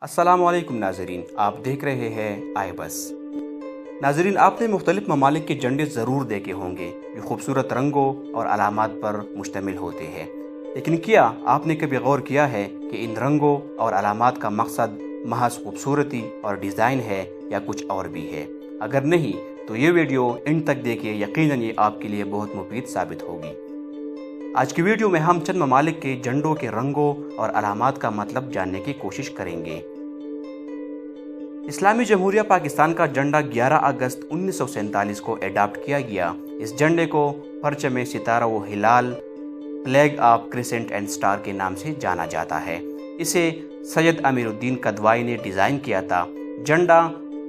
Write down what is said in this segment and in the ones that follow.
السلام علیکم ناظرین، آپ دیکھ رہے ہیں آئی بس۔ ناظرین، آپ نے مختلف ممالک کے جھنڈے ضرور دیکھے ہوں گے جو خوبصورت رنگوں اور علامات پر مشتمل ہوتے ہیں، لیکن کیا آپ نے کبھی غور کیا ہے کہ ان رنگوں اور علامات کا مقصد محض خوبصورتی اور ڈیزائن ہے یا کچھ اور بھی ہے؟ اگر نہیں تو یہ ویڈیو اینڈ تک دیکھیے، یقیناً یہ آپ کے لیے بہت مفید ثابت ہوگی۔ آج کی ویڈیو میں ہم چند ممالک کے جھنڈوں کے رنگوں اور علامات کا مطلب جاننے کی کوشش کریں گے۔ اسلامی جمہوریہ پاکستان کا جھنڈا 11 اگست 1947 کو اڈاپٹ کیا گیا۔ اس جھنڈے کو پرچم ستارہ و ہلال، flag of crescent and star کے نام سے جانا جاتا ہے۔ اسے سید امیر الدین کدوئی نے ڈیزائن کیا تھا۔ جھنڈا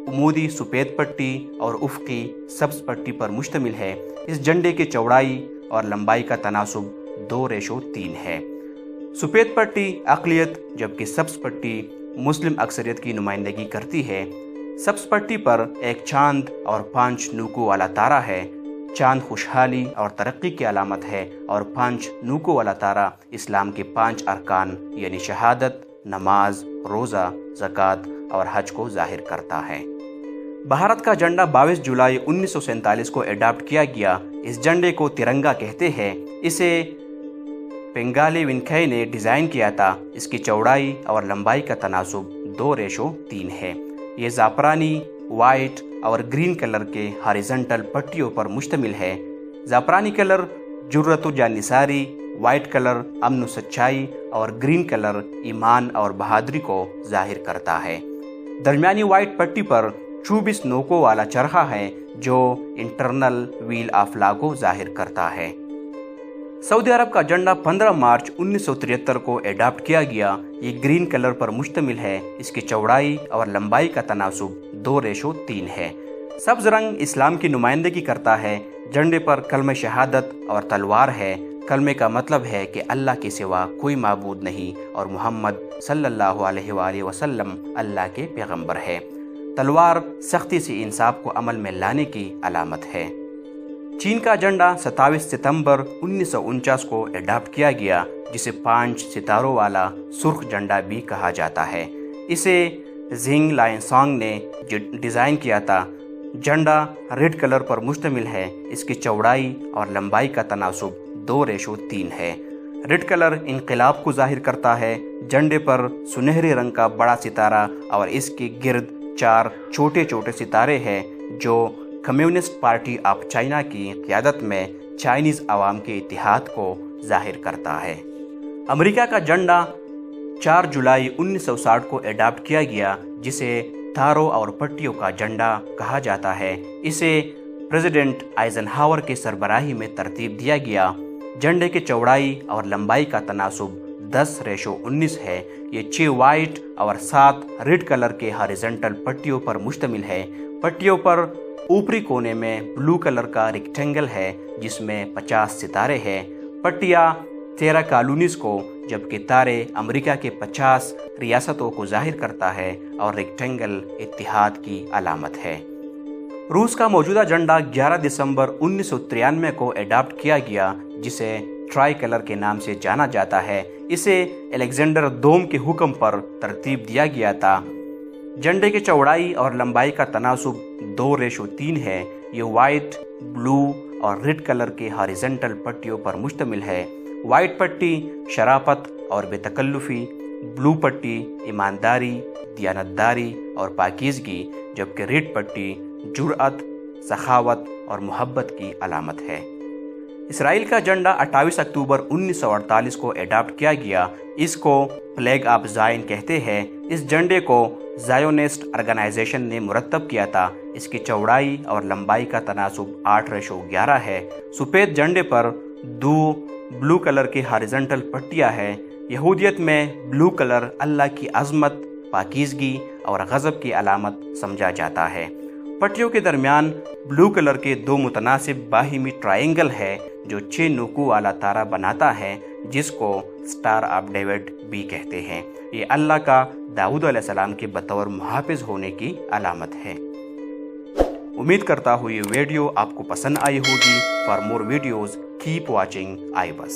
عمودی سفید پٹی اور افقی سبز پٹی پر مشتمل ہے۔ اس جھنڈے کی چوڑائی اور لمبائی کا تناسب 2:3 ہے۔ سفید پٹی اقلیت جبکہ سبز پٹی مسلم اکثریت کی نمائندگی کرتی ہے۔ سبز پٹی پر ایک چاند اور 5 نوکوں والا تارا ہے۔ چاند خوشحالی اور ترقی کی علامت ہے اور 5 نوکوں والا تارا اسلام کے 5 ارکان یعنی شہادت، نماز، روزہ، زکوٰۃ اور حج کو ظاہر کرتا ہے۔ بھارت کا جھنڈا 22 جولائی 1947 کو اڈاپٹ کیا گیا۔ اس جھنڈے کو ترنگا کہتے ہیں۔ اسے پنگالی وینکئی نے ڈیزائن کیا تھا۔ اس کی چوڑائی اور لمبائی کا تناسب 2:3 ہے۔ یہ زعفرانی، وائٹ اور گرین کلر کے ہاریزنٹل پٹیوں پر مشتمل ہے۔ زعفرانی کلر جرأت و جانثاری، وائٹ کلر امن و سچائی اور گرین کلر ایمان اور بہادری کو ظاہر کرتا ہے۔ درمیانی وائٹ پٹی پر 24 نوکوں والا چرخا ہے جو انٹرنل ویل آف لا کو ظاہر کرتا ہے۔ سعودی عرب کا جھنڈا 15 مارچ 1973 کو اڈاپٹ کیا گیا۔ یہ گرین کلر پر مشتمل ہے۔ اس کی چوڑائی اور لمبائی کا تناسب 2:3 ہے۔ سبز رنگ اسلام کی نمائندگی کرتا ہے۔ جھنڈے پر کلمہ شہادت اور تلوار ہے۔ کلمے کا مطلب ہے کہ اللہ کے سوا کوئی معبود نہیں اور محمد صلی اللہ علیہ وآلہ وسلم اللہ کے پیغمبر ہے۔ تلوار سختی سے انصاف کو عمل میں لانے کی علامت ہے۔ چین کا جھنڈا 27 ستمبر 1949 کو اڈاپٹ کیا گیا، جسے 5 ستاروں والا سرخ جھنڈا بھی کہا جاتا ہے۔ اسے زینگ لائن سانگ نے ڈیزائن کیا تھا۔ جھنڈا ریڈ کلر پر مشتمل ہے۔ اس کی چوڑائی اور لمبائی کا تناسب 2:3 ہے۔ ریڈ کلر انقلاب کو ظاہر کرتا ہے۔ جھنڈے پر سنہرے رنگ کا بڑا ستارہ اور اس کے گرد 4 چھوٹے چھوٹے ستارے ہیں جو کمیونسٹ پارٹی آف چائنا کی قیادت میں چائنیز عوام کے اتحاد کو ظاہر کرتا ہے۔ امریکہ کا جھنڈا 4 جولائی 1960 کو اڈاپٹ کیا گیا، جسے تاروں اور پٹیوں کا جھنڈا کہا جاتا ہے۔ اسے پریزیڈنٹ آئزن ہاور کے سربراہی میں ترتیب دیا گیا۔ جھنڈے کی چوڑائی اور لمبائی کا تناسب 10:19 ہے۔ یہ 6 وائٹ اور 7 ریڈ کلر کے ہاریزنٹل پٹیوں پر مشتمل ہے۔ پٹیوں پر اوپری کونے میں بلو کلر کا ریکٹینگل ہے جس میں 50 ستارے ہیں۔ پٹیاں 13 کالونیز کو جبکہ تارے امریکہ کے 50 ریاستوں کو ظاہر کرتا ہے اور ریکٹینگل اتحاد کی علامت ہے۔ روس کا موجودہ جھنڈا 11 دسمبر 1993 کو اڈاپٹ کیا گیا، جسے ٹرائی کلر کے نام سے جانا جاتا ہے۔ اسے الیگزینڈر دوم کے حکم پر ترتیب دیا گیا تھا۔ جھنڈے کی چوڑائی اور لمبائی کا تناسب 2:3 ہے۔ یہ وائٹ، بلو اور ریڈ کلر کے ہاریزنٹل پٹیوں پر مشتمل ہے۔ وائٹ پٹی شرافت اور بے تکلفی، بلو پٹی ایمانداری، دیانتداری اور پاکیزگی، جبکہ ریڈ پٹی جرأت، سخاوت اور محبت کی علامت ہے۔ اسرائیل کا جھنڈا 28 اکتوبر 1948 کو اڈاپٹ کیا گیا۔ اس کو فلیگ آف زائن کہتے ہیں۔ اس جھنڈے کو زائونسٹ آرگنائزیشن نے مرتب کیا تھا۔ اس کی چوڑائی اور لمبائی کا تناسب 8:11 ہے۔ سفید جھنڈے پر 2 بلو کلر کی ہاریزنٹل پٹیاں ہیں۔ یہودیت میں بلو کلر اللہ کی عظمت، پاکیزگی اور غضب کی علامت سمجھا جاتا ہے۔ پٹیوں کے درمیان بلو کلر کے 2 متناسب باہمی ٹرائنگل ہے جو 6 نوکوں والا تارا بناتا ہے، جس کو سٹار آف ڈیوڈ بھی کہتے ہیں۔ یہ اللہ کا داؤد علیہ السلام کے بطور محافظ ہونے کی علامت ہے۔ امید کرتا ہوں یہ ویڈیو آپ کو پسند آئی ہوگی۔ For more videos keep watching I بس۔